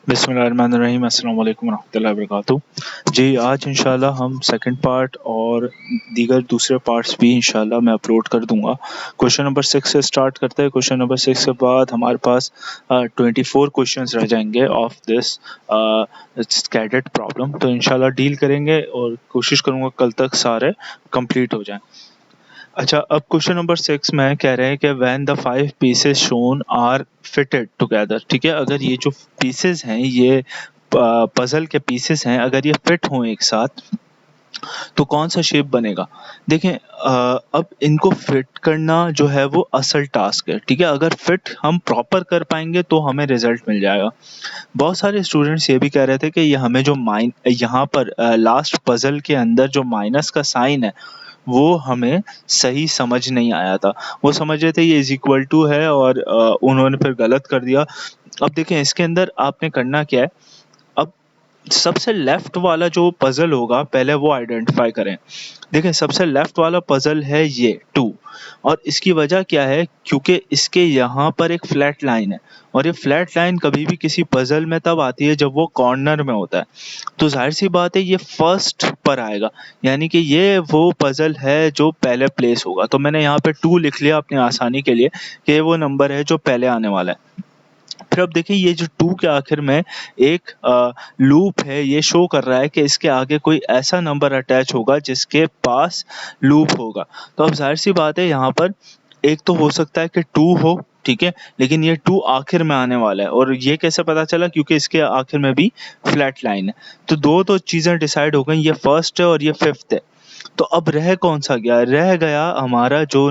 बिस्मिल्लाहिर्रहमानिर्रहीम, अस्सलाम वालेकुम रहमतुल्लाहि व बरकातुहू। जी, आज इंशाल्लाह हम सेकंड पार्ट और दीगर दूसरे पार्ट्स भी इंशाल्लाह मैं अपलोड कर दूँगा। क्वेश्चन नंबर 6 से स्टार्ट करते हैं। क्वेश्चन नंबर 6 के बाद हमारे पास 24 क्वेश्चंस रह जाएंगे ऑफ दिस स्कैटर्ड प्रॉब्लम, तो इंशाल्लाह डील करेंगे और कोशिश करूँगा कल तक सारे कंप्लीट हो जाएँ। अच्छा, अब क्वेश्चन नंबर 6 में कह रहे हैं कि when the 5 pieces shown are fitted together, ठीक है? अगर ये जो पीसेस हैं ये पजल के पीसेस हैं, अगर ये फिट हों एक साथ तो कौन सा शेप बनेगा? देखें, अब इनको फिट करना जो है वो असल टास्क है, ठीक है? अगर फिट हम प्रॉपर कर पाएंगे तो हमें रिजल्ट मिल जाएगा। बहुत सारे स्टूडेंट्स ये भी कह रहे थे कि ये हमें जो यहाँ पर लास्ट पजल के अंदर जो माइनस का साइन है वो हमें सही समझ नहीं आया था। वो समझ रहे थे ये इज इक्वल टू है और उन्होंने फिर गलत कर दिया। अब देखें इसके अंदर आपने करना क्या है, अब सबसे लेफ्ट वाला जो पजल होगा पहले वो आइडेंटिफाई करें। देखें सबसे लेफ्ट वाला पजल है ये 2, और इसकी वजह क्या है, क्योंकि इसके यहाँ पर एक फ्लैट लाइन है और ये फ्लैट लाइन कभी भी किसी पजल में तब आती है जब वो कॉर्नर में होता है। तो जाहिर सी बात है ये फर्स्ट पर आएगा, यानी कि ये वो पजल है जो पहले प्लेस होगा। तो मैंने यहाँ पे 2 लिख लिया अपनी आसानी के लिए कि ये वो नंबर है जो पहले आने वाला है। फिर अब देखिए ये जो 2 के आखिर में एक लूप है, ये शो कर रहा है कि इसके आगे कोई ऐसा नंबर अटैच होगा जिसके पास लूप होगा। तो अब जाहिर सी बात है यहाँ पर एक तो हो सकता है कि 2 हो, ठीक है? लेकिन ये 2 आखिर में आने वाला है और ये कैसे पता चला, क्योंकि इसके आखिर में भी फ्लैट लाइन है। तो दो तो चीज़ें डिसाइड हो गई, ये फर्स्ट है और ये फिफ्थ है। तो अब रह कौन सा गया? रह गया हमारा जो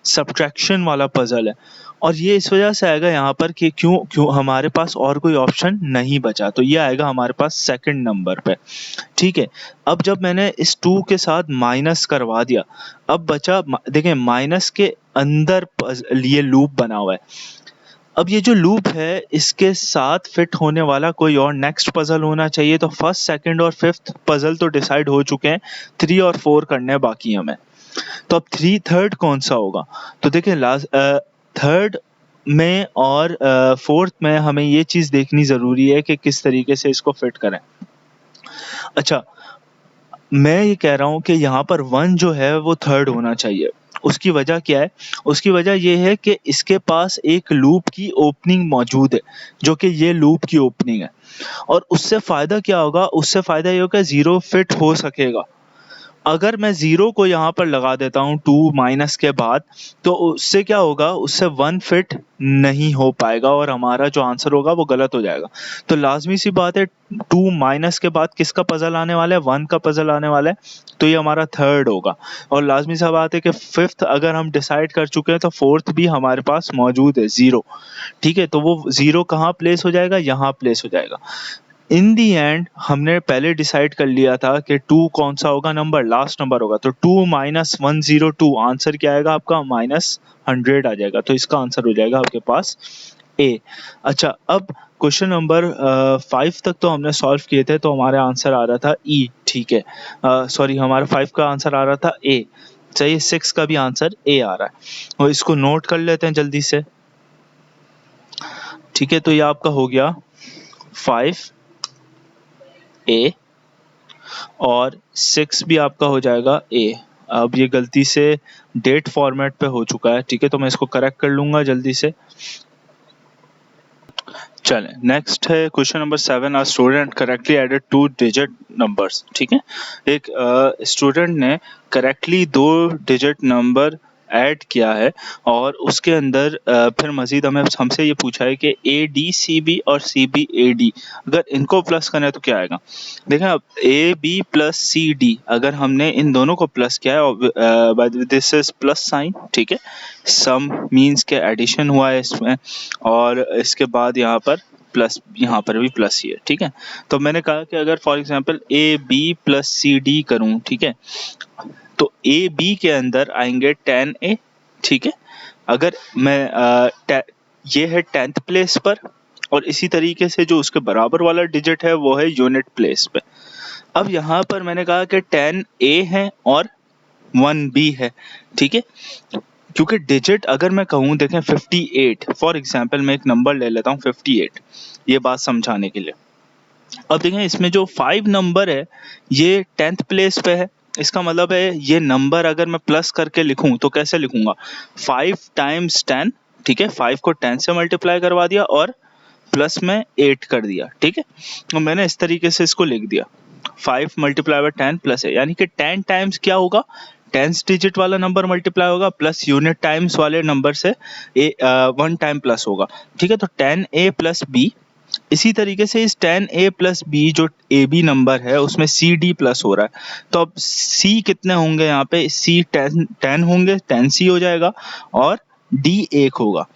सब्ट्रैक्शन वाला पजल है, और ये इस वजह से आएगा यहाँ पर कि क्यों क्यों हमारे पास और कोई ऑप्शन नहीं बचा, तो ये आएगा हमारे पास सेकंड नंबर पे, ठीक है? अब जब मैंने इस 2 के साथ माइनस करवा दिया, अब बचा देखें माइनस के अंदर ये लूप बना हुआ है। अब ये जो लूप है इसके साथ फिट होने वाला कोई और नेक्स्ट पजल होना चाहिए। तो फर्स्ट, सेकंड और फिफ्थ पजल तो डिसाइड हो चुके हैं, 3 और 4 करने बाकी हैं हमें। तो अब थर्ड कौन सा होगा? तो देखिए थर्ड में और फोर्थ में हमें ये चीज़ देखनी ज़रूरी है कि किस तरीके से इसको फिट करें। अच्छा, मैं ये कह रहा हूँ कि यहाँ पर 1 जो है वो थर्ड होना चाहिए। उसकी वजह क्या है? उसकी वजह ये है कि इसके पास एक लूप की ओपनिंग मौजूद है, जो कि ये लूप की ओपनिंग है, और उससे फ़ायदा क्या होगा? उससे फ़ायदा ये होगा 0 फिट हो सकेगा। अगर मैं 0 को यहाँ पर लगा देता हूँ 2 माइनस के बाद, तो उससे क्या होगा? उससे 1 फिट नहीं हो पाएगा और हमारा जो आंसर होगा वो गलत हो जाएगा। तो लाज़मी सी बात है 2 माइनस के बाद किसका पज़ल आने वाला है? 1 का पज़ल आने वाला है, तो ये हमारा थर्ड होगा। और लाज़मी सी बात है कि फिफ्थ अगर हम डिसाइड कर चुके हैं तो फोर्थ भी हमारे पास मौजूद है 0, ठीक है? तो वो 0 कहाँ प्लेस हो जाएगा? यहाँ प्लेस हो जाएगा। इन दी एंड हमने पहले डिसाइड कर लिया था कि 2 कौन सा होगा नंबर? लास्ट नंबर होगा। तो 2 माइनस 102 आंसर क्या आएगा आपका? -100 आ जाएगा। तो इसका आंसर हो जाएगा आपके पास ए। अच्छा, अब क्वेश्चन नंबर 5 तक तो हमने सॉल्व किए थे, तो हमारा आंसर आ रहा था ई, ठीक है? सॉरी, हमारा 5 का आंसर आ रहा था ए। सही, 6 का भी आंसर ए आ रहा है, और इसको नोट कर लेते हैं जल्दी से, ठीक है? तो ये आपका हो गया 5 ए और 6 भी आपका हो जाएगा ए। अब ये गलती से डेट फॉर्मेट पे हो चुका है, ठीक है? तो मैं इसको करेक्ट कर लूँगा जल्दी से। चलें, नेक्स्ट है question number 7। Student correctly added 2 digit numbers, ठीक है? एक स्टूडेंट ने करेक्टली 2 डिजिट नंबर ऐड किया है और उसके अंदर फिर मज़ीद हमसे ये पूछा है कि ADCB और CBAD अगर इनको प्लस करना है तो क्या आएगा? देखें, अब AB प्लस CD अगर हमने इन दोनों को प्लस किया है, दिस इज प्लस साइन, ठीक है? सम मीन्स के एडिशन हुआ है इसमें, और इसके बाद यहाँ पर प्लस, यहाँ पर भी प्लस ही है, ठीक है? तो मैंने कहा कि अगर for example AB plus CD करूँ, ठीक है? तो AB के अंदर आएंगे 10A, ठीक है? अगर मैं ये है 10th प्लेस पर, और इसी तरीके से जो उसके बराबर वाला डिजिट है वो है यूनिट प्लेस पे। अब यहाँ पर मैंने कहा कि 10A है और 1B है, ठीक है? क्योंकि डिजिट अगर मैं कहूँ, देखें 58 फॉर एग्जांपल, मैं एक नंबर ले लेता हूँ 58, ये बात समझाने के लिए। अब देखें इसमें जो 5 नंबर है ये 10th प्लेस पे है, इसका मतलब है ये नंबर अगर मैं प्लस करके लिखूं तो कैसे लिखूंगा, 5 टाइम्स 10, ठीक है, 5 को 10 से मल्टीप्लाई करवा दिया और प्लस में 8 कर दिया, ठीक है। तो मैंने इस तरीके से इसको लिख दिया 5 मल्टीप्लाई बाय 10 प्लस है, यानी कि 10 टाइम्स क्या होगा, 10th डिजिट वाला नंबर मल्टीप्लाई होगा प्लस यूनिट टाइम्स वाले नंबर से 1 टाइम प्लस होगा, ठीक है। तो 10a प्लस बी, इसी तरीके से इस 10a प्लस बी जो ए बी नंबर है उसमें सी डी प्लस हो रहा है, तो अब सी कितने होंगे यहाँ पे, सी 10 होंगे, 10c हो जाएगा और डी 1 होगा।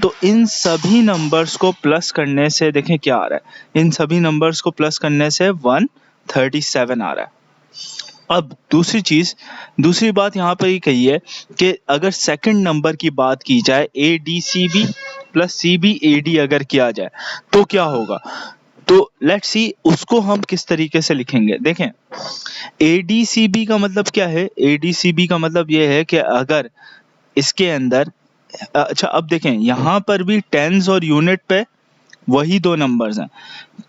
तो इन सभी नंबर्स को प्लस करने से देखें क्या आ रहा है, इन सभी नंबर्स को प्लस करने से 137 आ रहा है। अब दूसरी बात यहाँ पर ये कही है कि अगर सेकंड नंबर की बात की जाए, A D C B plus C B A D अगर किया जाए तो क्या होगा, तो लेट्स सी उसको हम किस तरीके से लिखेंगे। देखें ए डी सी बी का मतलब क्या है, ए डी सी बी का मतलब ये है कि अगर इसके अंदर, अच्छा अब देखें यहाँ पर भी टेंस और यूनिट पे वही दो नंबर्स हैं,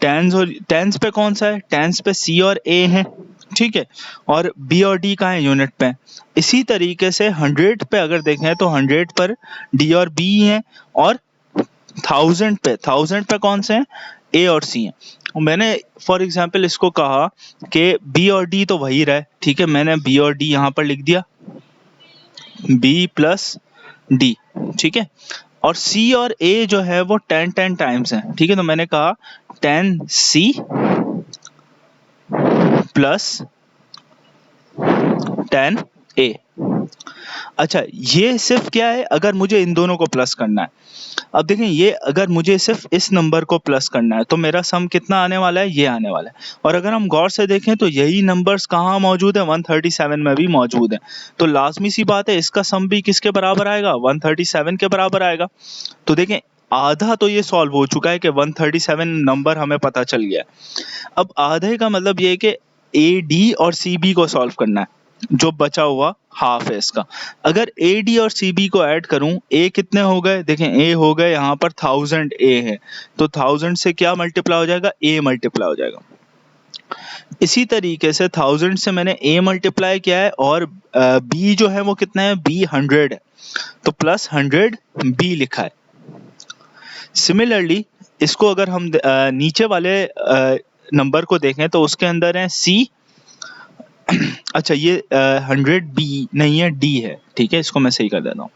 टेंस पे कौन सा है, टेंस पे सी और ए है, ठीक है, और बी और डी कहाँ है, यूनिट पे। इसी तरीके से 100 पे अगर देखें तो 100 पर डी और बी हैं, और 1000 पे कौन से हैं, ए और सी हैं। मैंने फॉर एग्जांपल इसको कहा कि बी और डी तो वही रहे, ठीक है, मैंने बी और डी यहाँ पर लिख दिया, बी प्लस डी, ठीक है, और सी और ए जो है वो 10 टाइम्स है, ठीक है। तो मैंने कहा 10c प्लस 10a। अच्छा ये सिर्फ क्या है, अगर मुझे इन दोनों को प्लस करना है। अब देखें ये अगर मुझे सिर्फ इस नंबर को प्लस करना है तो मेरा सम कितना आने वाला है, ये आने वाला है। और अगर हम गौर से देखें तो यही नंबर्स कहाँ मौजूद है, 137 में भी मौजूद है। तो लाजमी सी बात है इसका सम भी किसके बराबर आएगा, 137 के बराबर आएगा। तो देखें आधा तो ये सॉल्व हो चुका है कि 137 नंबर हमें पता चल गया। अब आधे का मतलब ये है कि ए डी और सी बी को सॉल्व करना है, जो बचा हुआ हाफ है इसका। अगर ए डी और सी बी को ऐड करूं, ए कितने हो गए, देखें ए हो गए यहाँ पर 1000 ए है, तो 1000 से क्या मल्टीप्लाई हो जाएगा, ए मल्टीप्लाई हो जाएगा। इसी तरीके से 1000 से मैंने ए मल्टीप्लाई किया है और बी जो है वो कितना है, बी 100 है, तो प्लस 100 बी लिखा है। सिमिलरली इसको अगर हम नीचे वाले नंबर को देखें तो उसके अंदर है सी, अच्छा ये 100 बी नहीं है, डी है, ठीक है, इसको मैं सही कर देता हूँ,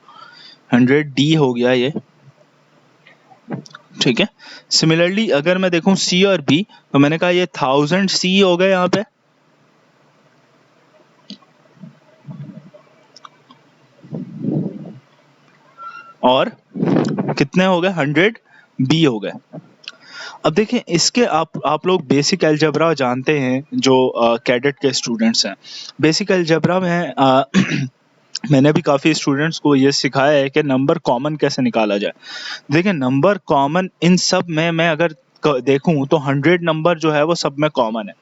100 डी हो गया ये, ठीक है। सिमिलरली अगर मैं देखूं सी और बी, तो मैंने कहा ये 1000 सी हो गए यहाँ पे, और कितने हो गए, 100 बी हो गए। अब देखें इसके आप लोग बेसिक अलजेब्रा जानते हैं, जो कैडेट के स्टूडेंट्स हैं। बेसिक अलजेब्रा में मैंने भी काफ़ी स्टूडेंट्स को ये सिखाया है कि नंबर कॉमन कैसे निकाला जाए। देखिए नंबर कॉमन इन सब में मैं अगर देखूं तो 100 नंबर जो है वो सब में कॉमन है।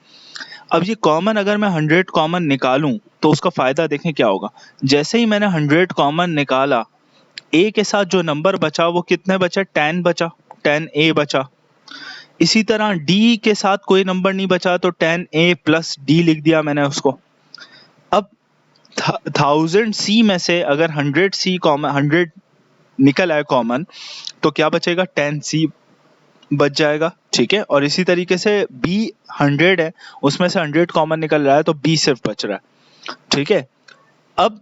अब ये कॉमन अगर मैं 100 कॉमन निकालूं तो उसका फ़ायदा देखें क्या होगा। जैसे ही मैंने 100 कॉमन निकाला, ए के साथ जो नंबर बचा वो कितने बचे, 10 बचा, 10a बचा। इसी तरह डी के साथ कोई नंबर नहीं बचा तो 10a प्लस डी लिख दिया मैंने उसको। अब 1000 सी में से अगर 100 सी कॉमन, 100 निकल आए कॉमन, तो क्या बचेगा, 10c बच जाएगा, ठीक है। और इसी तरीके से b 100 है, उसमें से 100 कॉमन निकल रहा है तो b सिर्फ बच रहा है, ठीक है। अब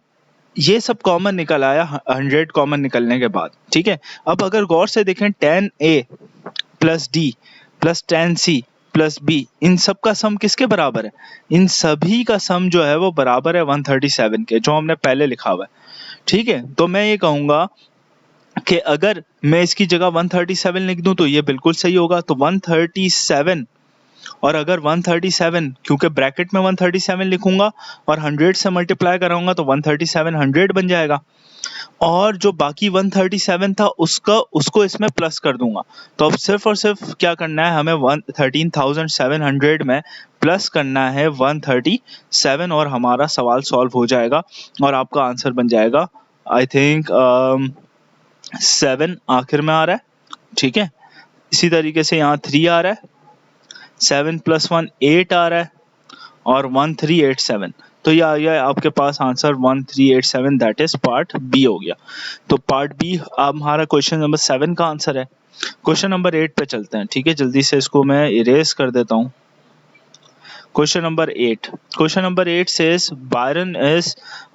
ये सब कॉमन निकल आया 100 कॉमन निकलने के बाद, ठीक है। अब अगर गौर से देखें 10a plus D plus 10c plus B, इन सब का सम किसके बराबर है, इन सभी का सम जो है वो बराबर है 137 के, जो हमने पहले लिखा हुआ है, ठीक है। तो मैं ये कहूँगा कि अगर मैं इसकी जगह 137 लिख दूं तो ये बिल्कुल सही होगा। तो 137, और अगर 137 क्योंकि ब्रैकेट में 137 लिखूंगा और 100 से मल्टीप्लाई कराऊंगा तो 137 100 बन जाएगा, और जो बाकी 137 था उसको इसमें प्लस कर दूंगा। तो अब सिर्फ और सिर्फ क्या करना है, हमें 13,700 में प्लस करना है 137 और हमारा सवाल सॉल्व हो जाएगा और आपका आंसर बन जाएगा आई थिंक 7 आखिर में आ रहा है, ठीक है। इसी तरीके से यहाँ 3 आ रहा है, 7 + 1 8 आ रहा है, और 1387। तो ये आ गया आपके पास answer 1387, that is part B हो गया। तो पार्ट बी अब हमारा क्वेश्चन नंबर 7 का आंसर है। क्वेश्चन नंबर 8 पे चलते हैं, ठीक है। जल्दी से इसको मैं इरेज कर देता हूँ। Question number 8. Question number 8 says Byron is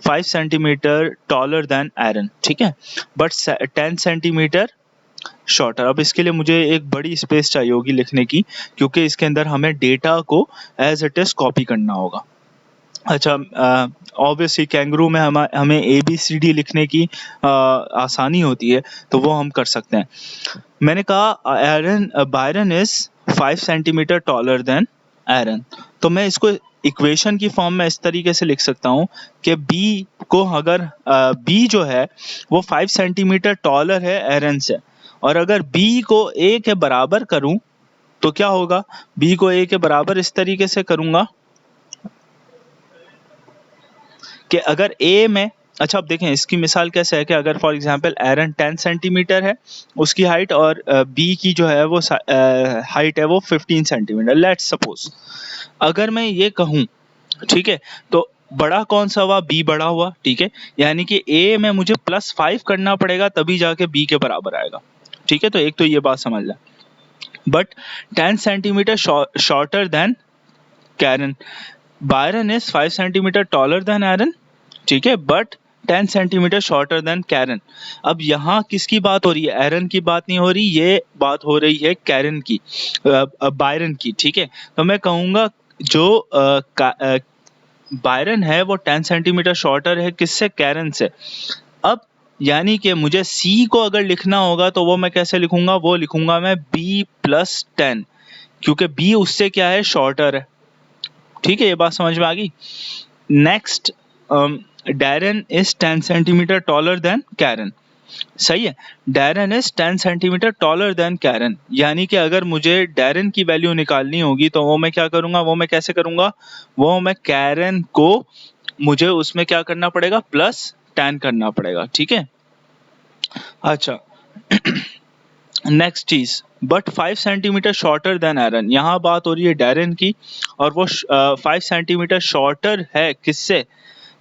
5 centimeter taller than Aaron, ठीक है, but 10 centimeter शॉर्टर। अब इसके लिए मुझे एक बड़ी स्पेस चाहिए होगी लिखने की, क्योंकि इसके अंदर हमें डेटा को एज इट इज कॉपी करना होगा। अच्छा, ऑब्वियसली कैंगरू में हमें ABCD लिखने की आसानी होती है, तो वो हम कर सकते हैं। मैंने कहा Byron is 5 centimetre taller than Aaron, तो मैं इसको इक्वेशन की फॉर्म में इस तरीके से लिख सकता हूँ कि बी को अगर बी जो है वो 5 सेंटीमीटर टॉलर है एरन से, और अगर बी को ए के बराबर करूं तो क्या होगा, बी को ए के बराबर इस तरीके से करूंगा कि अगर ए में, अच्छा अब देखें इसकी मिसाल कैसे है कि अगर फॉर एग्जांपल एरन 10 सेंटीमीटर है उसकी हाइट, और बी की जो है वो हाइट है वो 15 सेंटीमीटर, लेट्स सपोज। अगर मैं ये कहूँ, ठीक है, तो बड़ा कौन सा हुआ, बी बड़ा हुआ, ठीक है, यानी कि ए में मुझे +5 करना पड़ेगा तभी जाके बी के बराबर आएगा, ठीक है। तो एक तो ये बात समझ लें, but 10 centimetre shorter than Karen, Byron is 5 centimetre taller than Aaron, ठीक है, but 10 centimetre shorter than Karen. अब यहाँ किसकी बात हो रही है, एरन की बात नहीं हो रही, ये बात हो रही है कैरन की, बायरन की, ठीक है। तो मैं कहूँगा जो बायरन है वो 10 सेंटीमीटर शॉर्टर है किससे, कैरन से। अब यानी कि मुझे सी को अगर लिखना होगा तो वो मैं कैसे लिखूंगा, वो लिखूंगा मैं b + 10, क्योंकि b उससे क्या है, शॉर्टर है, ठीक है। ये बात समझ में आ गई। Next, Darren is 10 centimetre taller than Karen, सही है। Darren is 10 centimetre taller than Karen, यानी कि अगर मुझे डैरन की वैल्यू निकालनी होगी तो वो मैं क्या करूंगा, वो मैं कैसे करूंगा, वो मैं कैरन को मुझे उसमें क्या करना पड़ेगा, +10 करना पड़ेगा, ठीक है। अच्छा नेक्स्ट चीज, बट 5 सेंटीमीटर शॉर्टर देन एरन, यहाँ बात हो रही है डैरन की, और वो 5 सेंटीमीटर शॉर्टर है किससे,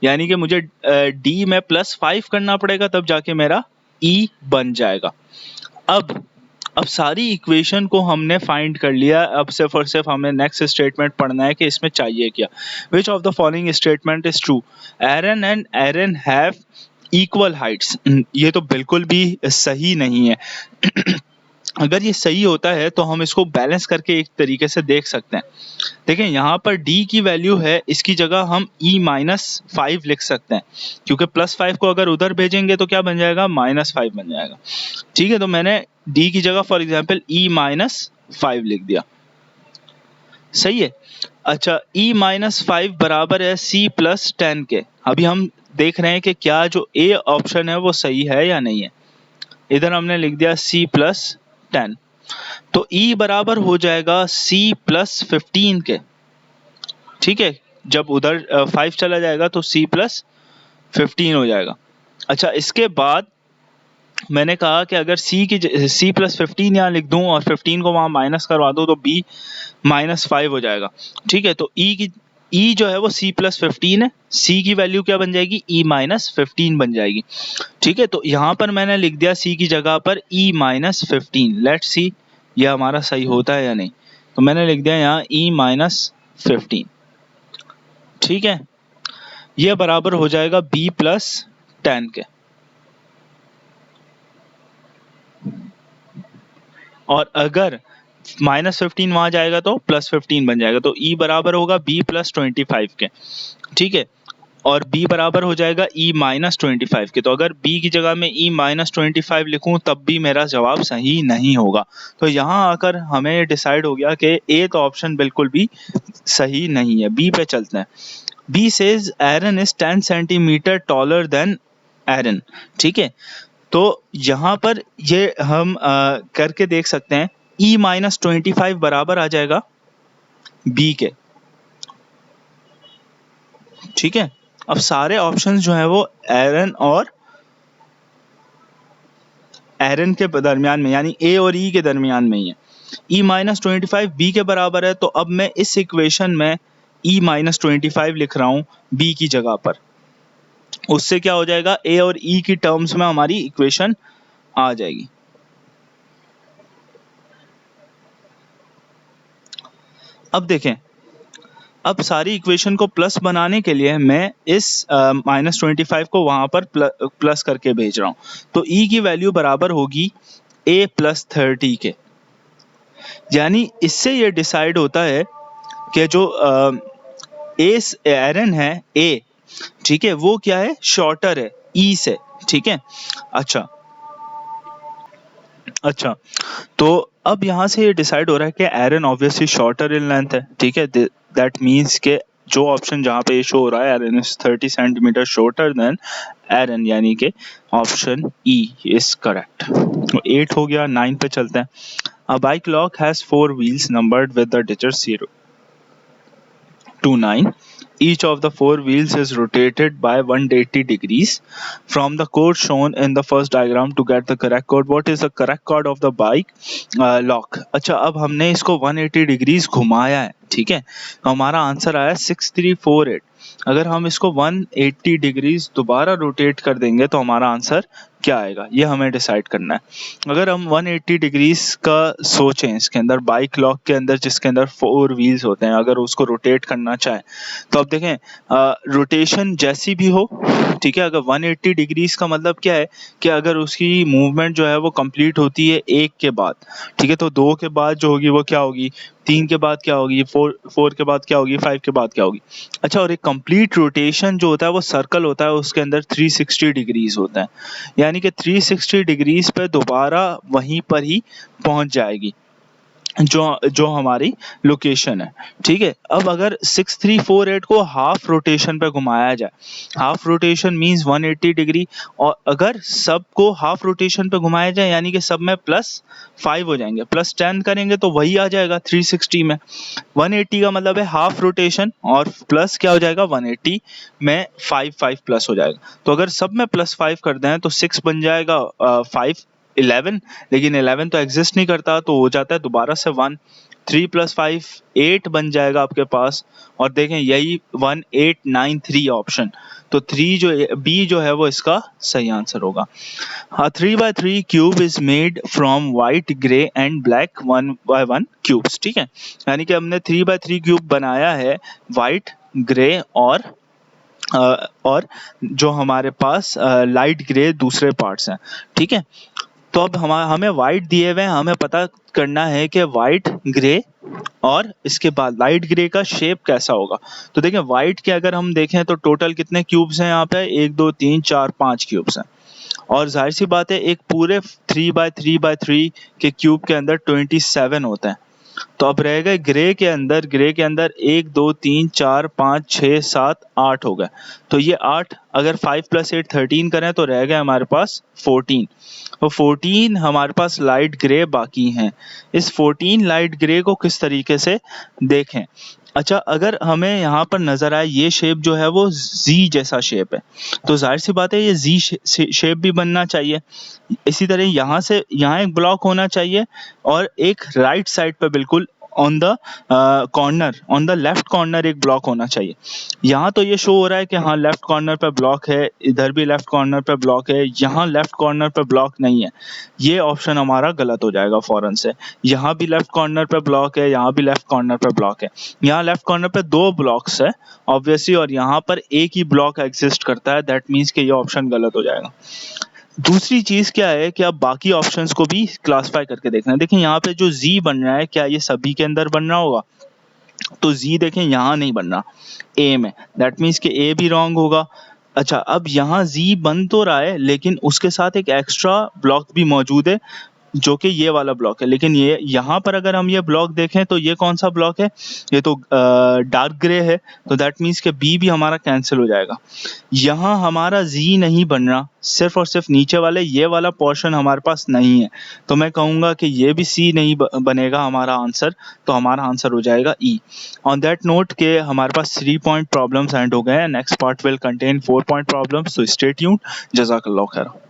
यानी कि मुझे डी में +5 करना पड़ेगा तब जाके मेरा ई बन जाएगा। अब सारी इक्वेशन को हमने फाइंड कर लिया, अब सिर्फ और सिर्फ हमें नेक्स्ट स्टेटमेंट पढ़ना है कि इसमें चाहिए क्या। Which of the following statement is true, Aaron and Aaron have equal heights, ये तो बिल्कुल भी सही नहीं है। अगर ये सही होता है तो हम इसको बैलेंस करके एक तरीके से देख सकते हैं। देखें यहाँ पर d की वैल्यू है, इसकी जगह हम e-5 लिख सकते हैं, क्योंकि +5 को अगर उधर भेजेंगे तो क्या बन जाएगा, -5 बन जाएगा, ठीक है। तो मैंने d की जगह फॉर एग्जांपल e-5 लिख दिया, सही है। अच्छा, e-5 बराबर है c + 10 के। अभी हम देख रहे हैं कि क्या जो a ऑप्शन है वो सही है या नहीं है। इधर हमने लिख दिया c + 10, तो e बराबर हो जाएगा c + 15 के, ठीक है। जब उधर 5 चला जाएगा तो c + 15 हो जाएगा। अच्छा, इसके बाद मैंने कहा कि अगर c + 15 यहाँ लिख दूं और 15 को वहां माइनस करवा दूं तो b -5 हो जाएगा, ठीक है। तो e जो है वो c + 15 है, c की वैल्यू क्या बन जाएगी, e-15 बन जाएगी, ठीक है। तो यहाँ पर मैंने लिख दिया c की जगह पर e-15, लेट्स सी ये हमारा सही होता है या नहीं। तो मैंने लिख दिया यहाँ e-15, ठीक है। ये बराबर हो जाएगा b + 10 के, और अगर -15 वहां जाएगा तो +15 बन जाएगा, तो e बराबर होगा b + 25 के, ठीक है। और b बराबर हो जाएगा e-25 के। तो अगर b की जगह में e-25 लिखूं तब भी मेरा जवाब सही नहीं होगा। तो यहाँ आकर हमें डिसाइड हो गया कि ए तो ऑप्शन बिल्कुल भी सही नहीं है, बी पे चलते हैं। B says Aaron is 10 centimetre taller than Aaron, ठीक है। तो यहाँ पर ये हम करके देख सकते हैं, e-25 बराबर आ जाएगा b के, ठीक है। अब सारे ऑप्शंस जो है वो एरन और एरन के दरमियान में, यानी ए और ई के दरमियान में ही है। ई माइनस 25 बी के बराबर है, तो अब मैं इस इक्वेशन में ई माइनस 25 लिख रहा हूं बी की जगह पर। उससे क्या हो जाएगा, ए और ई की टर्म्स में हमारी इक्वेशन आ जाएगी। अब देखें, अब सारी इक्वेशन को प्लस बनाने के लिए मैं इस माइनस 25 को वहां पर प्लस करके भेज रहा हूं। तो ई की वैल्यू बराबर होगी ए प्लस 30 के। यानी इससे ये डिसाइड होता है कि जो एरन है ए, ठीक है, वो क्या है, शॉर्टर है ई से, ठीक है। अच्छा, तो अब यहाँ से ये डिसाइड हो रहा है कि एरन ऑब्वियसली शॉर्टर इन लेंथ है, ठीक है। दैट मीन्स के जो ऑप्शन जहाँ पे शो हो रहा है एरन इज 30 सेंटीमीटर शॉर्टर देन एरन, यानी कि ऑप्शन ई इज करेक्ट। 8 हो गया, 9 पे चलते हैं। A bike clock has 4 wheels numbered with the digits 0 to 9. Each of the 4 wheels is rotated by 180 degrees. From the code shown in the first diagram to get the correct code, what is the correct code of the bike lock? अच्छा, अब हमने इसको 180 degrees घुमाया है, ठीक है, तो हमारा आंसर आया 6348। अगर हम इसको 180 डिग्रीज दोबारा रोटेट कर देंगे तो हमारा आंसर क्या आएगा, ये हमें डिसाइड करना है। अगर हम 180 डिग्रीज का सोचें इसके अंदर, बाइक लॉक के अंदर जिसके अंदर 4 व्हील्स होते हैं, अगर उसको रोटेट करना चाहें तो अब देखें रोटेशन जैसी भी हो, ठीक है। अगर 180 डिग्रीज का मतलब क्या है कि अगर उसकी मूवमेंट जो है वो कंप्लीट होती है 1 के बाद, ठीक है, तो 2 के बाद जो होगी वो क्या होगी, 3 के बाद क्या होगी, 4 के बाद क्या होगी, 5 के बाद क्या होगी। अच्छा, और एक कंप्लीट रोटेशन जो होता है वो सर्कल होता है, उसके अंदर 360 डिग्रीज होता है, यानी कि 360 डिग्रीज पे दोबारा वहीं पर ही पहुंच जाएगी जो हमारी लोकेशन है, ठीक है। अब अगर 6348 को हाफ रोटेशन पे घुमाया जाए, हाफ रोटेशन मींस 180 डिग्री, और अगर सबको हाफ रोटेशन पे घुमाया जाए यानी कि सब में +5 हो जाएंगे, +10 करेंगे तो वही आ जाएगा 360 में। 180 का मतलब है हाफ रोटेशन और प्लस क्या हो जाएगा 180 में 5 प्लस हो जाएगा। तो अगर सब में +5 कर दें तो 6 बन जाएगा, 5 11, लेकिन 11 तो एग्जिस्ट नहीं करता, तो हो जाता है दोबारा से 1। 3 + 5 8 बन जाएगा आपके पास, और देखें यही 1893 ऑप्शन, तो 3 जो बी जो है वो इसका सही आंसर होगा। 3x3 cube is made from white, grey and black 1x1 cubes, ठीक है, यानी कि हमने 3x3 क्यूब बनाया है व्हाइट, ग्रे और जो हमारे पास लाइट ग्रे दूसरे पार्ट्स हैं, ठीक है। तो अब हमें वाइट दिए हुए हैं, हमें पता करना है कि वाइट, ग्रे और इसके बाद लाइट ग्रे का शेप कैसा होगा। तो देखें वाइट के अगर हम देखें तो टोटल कितने क्यूब्स हैं यहाँ पे, 1 2 3 4 5 क्यूब्स हैं, और जाहिर सी बात है एक पूरे 3x3x3 के क्यूब के अंदर 27 होते हैं। तो अब रह गए ग्रे के अंदर 1 2 3 4 5 6 7 8 हो गए, तो ये 8 अगर 5 + 8 13 करें तो रह गए हमारे पास 14। तो 14 हमारे पास लाइट ग्रे बाकी हैं। इस 14 लाइट ग्रे को किस तरीके से देखें। अच्छा, अगर हमें यहाँ पर नजर आए ये शेप जो है वो जी जैसा शेप है, तो जाहिर सी बात है ये जी शेप भी बनना चाहिए। इसी तरह यहाँ एक ब्लॉक होना चाहिए, और एक राइट साइड पे बिल्कुल on the corner, on the left corner एक ब्लॉक होना चाहिए। यहाँ तो ये शो हो रहा है कि हाँ लेफ्ट कॉर्नर पे ब्लॉक है, इधर भी लेफ्ट कॉर्नर पे ब्लॉक है, यहाँ लेफ्ट कॉर्नर पे ब्लॉक नहीं है, ये ऑप्शन हमारा गलत हो जाएगा फौरन से। यहाँ भी लेफ्ट कॉर्नर पे ब्लॉक है, यहाँ भी लेफ्ट कॉर्नर पे ब्लॉक है, यहाँ लेफ्ट कॉर्नर पे 2 ब्लॉक्स है ऑब्वियसली, और यहाँ पर एक ही ब्लॉक एग्जिस्ट करता है, दैट मीन्स कि ये ऑप्शन गलत हो जाएगा। दूसरी चीज क्या है कि अब बाकी ऑप्शंस को भी क्लासिफाई करके देखना है। देखिए यहाँ पे जो जी बन रहा है, क्या ये सभी के अंदर बन रहा होगा, तो जी देखें यहाँ नहीं बन रहा ए में, दैट मीन्स कि ए भी रॉन्ग होगा। अच्छा, अब यहाँ जी बन तो रहा है लेकिन उसके साथ एक एक्स्ट्रा ब्लॉक भी मौजूद है जो कि ये वाला ब्लॉक है, लेकिन ये यहाँ पर अगर हम ये ब्लॉक देखें तो ये कौन सा ब्लॉक है, ये तो डार्क ग्रे है, तो दैट मीन्स कि बी भी हमारा कैंसिल हो जाएगा। यहाँ हमारा जी नहीं बन रहा, सिर्फ और सिर्फ नीचे वाले ये वाला पोर्शन हमारे पास नहीं है, तो मैं कहूँगा कि ये भी सी नहीं बनेगा हमारा आंसर, तो हमारा आंसर हो जाएगा ई। ऑन दैट नोट के हमारे पास 3 पॉइंट प्रॉब्लम्स एंड हो गए हैं। Next part will contain 4 point problems, so stay tuned. जज़ाकल्लाह खैर।